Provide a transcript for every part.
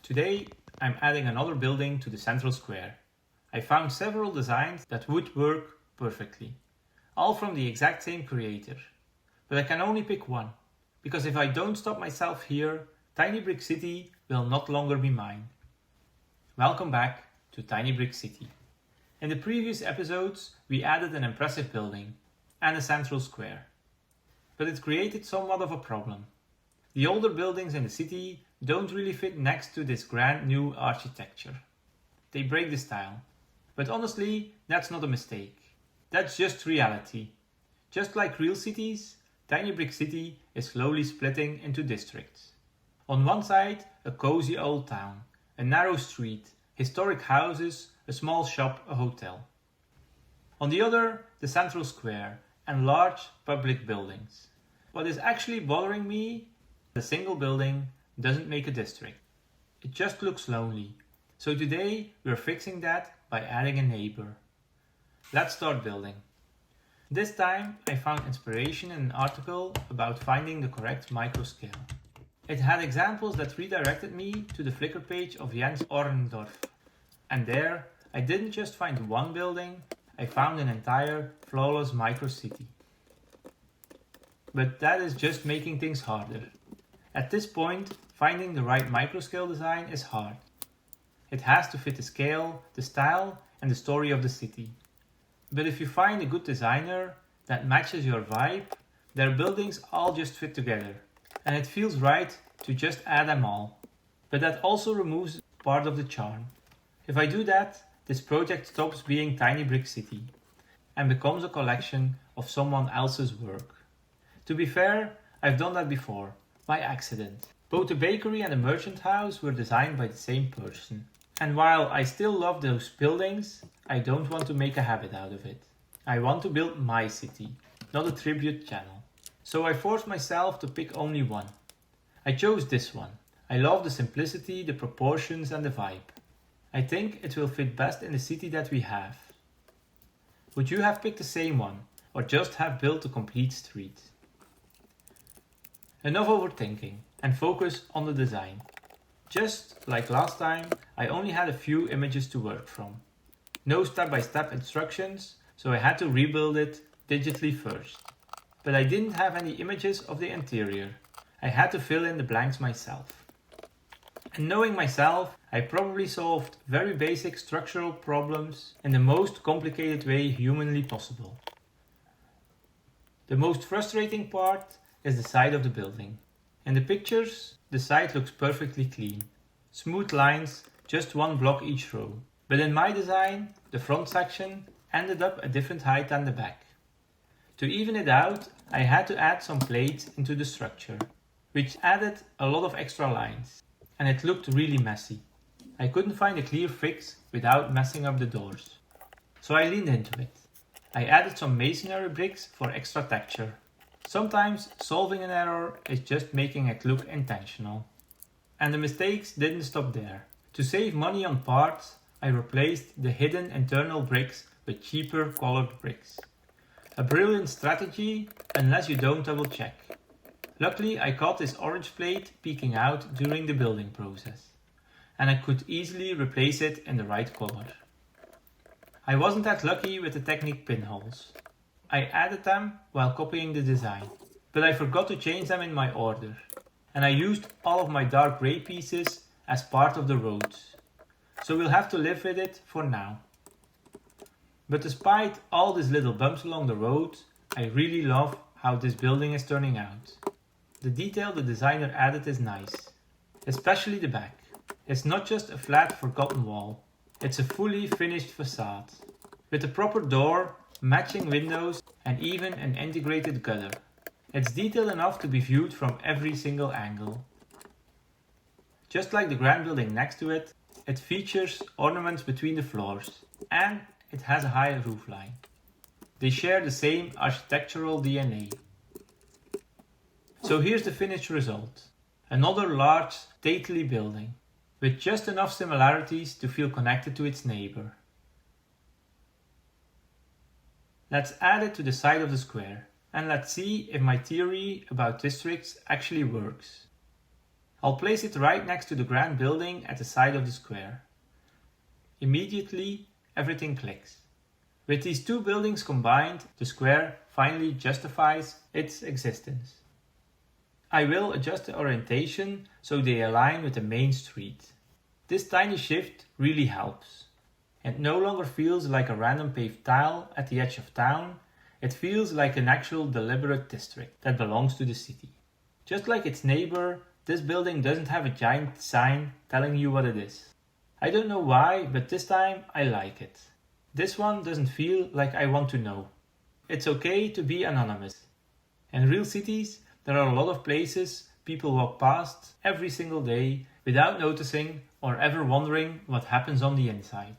Today I'm adding another building to the central square. I found several designs that would work perfectly, all from the exact same creator. But I can only pick one, because if I don't stop myself here, Tiny Brick City will not longer be mine. Welcome back to Tiny Brick City. In the previous episodes we added an impressive building and a central square. But it created somewhat of a problem. The older buildings in the city don't really fit next to this grand new architecture. They break the style. But honestly, that's not a mistake. That's just reality. Just like real cities, Tiny Brick City is slowly splitting into districts. On one side, a cozy old town, a narrow street, historic houses, a small shop, a hotel. On the other, the central square and large public buildings. What is actually bothering me, a single building doesn't make a district. It just looks lonely. So today we're fixing that by adding a neighbor. Let's start building. This time I found inspiration in an article about finding the correct microscale. It had examples that redirected me to the Flickr page of Jens Ohrndorf. And there I didn't just find one building, I found an entire flawless micro city. But that is just making things harder. At this point, finding the right microscale design is hard. It has to fit the scale, the style, and the story of the city. But if you find a good designer that matches your vibe, their buildings all just fit together. And it feels right to just add them all. But that also removes part of the charm. If I do that, this project stops being Tiny Brick City and becomes a collection of someone else's work. To be fair, I've done that before, by accident. Both the bakery and the merchant house were designed by the same person. And while I still love those buildings, I don't want to make a habit out of it. I want to build my city, not a tribute channel. So I forced myself to pick only one. I chose this one. I love the simplicity, the proportions and the vibe. I think it will fit best in the city that we have. Would you have picked the same one, or just have built a complete street? Enough overthinking, and focus on the design. Just like last time, I only had a few images to work from. No step-by-step instructions, so I had to rebuild it digitally first. But I didn't have any images of the interior. I had to fill in the blanks myself. And knowing myself, I probably solved very basic structural problems in the most complicated way humanly possible. The most frustrating part is the side of the building. In the pictures, the side looks perfectly clean. Smooth lines, just one block each row. But in my design, the front section ended up a different height than the back. To even it out, I had to add some plates into the structure, which added a lot of extra lines. And it looked really messy. I couldn't find a clear fix without messing up the doors. So I leaned into it. I added some masonry bricks for extra texture. Sometimes solving an error is just making it look intentional. And the mistakes didn't stop there. To save money on parts, I replaced the hidden internal bricks with cheaper colored bricks. A brilliant strategy, unless you don't double check. Luckily I caught this orange plate peeking out during the building process. And I could easily replace it in the right color. I wasn't that lucky with the Technic pinholes. I added them while copying the design, but I forgot to change them in my order, and I used all of my dark grey pieces as part of the roads, so we'll have to live with it for now. But despite all these little bumps along the road, I really love how this building is turning out. The detail the designer added is nice, especially the back. It's not just a flat forgotten wall, it's a fully finished facade, with a proper door, matching windows and even an integrated gutter. It's detailed enough to be viewed from every single angle. Just like the grand building next to it, it features ornaments between the floors and it has a high roofline. They share the same architectural DNA. So here's the finished result. Another large, stately building, with just enough similarities to feel connected to its neighbor. Let's add it to the side of the square, and let's see if my theory about districts actually works. I'll place it right next to the grand building at the side of the square. Immediately, everything clicks. With these two buildings combined, the square finally justifies its existence. I will adjust the orientation so they align with the main street. This tiny shift really helps. It no longer feels like a random paved tile at the edge of town, it feels like an actual deliberate district that belongs to the city. Just like its neighbor, this building doesn't have a giant sign telling you what it is. I don't know why, but this time I like it. This one doesn't feel like I want to know. It's okay to be anonymous. In real cities, there are a lot of places people walk past every single day without noticing or ever wondering what happens on the inside.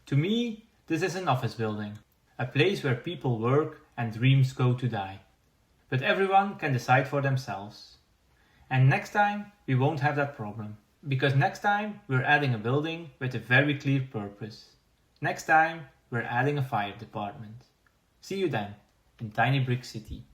To me, this is an office building, a place where people work and dreams go to die. But everyone can decide for themselves. And next time, we won't have that problem. Because next time, we're adding a building with a very clear purpose. Next time, we're adding a fire department. See you then, in Tiny Brick City.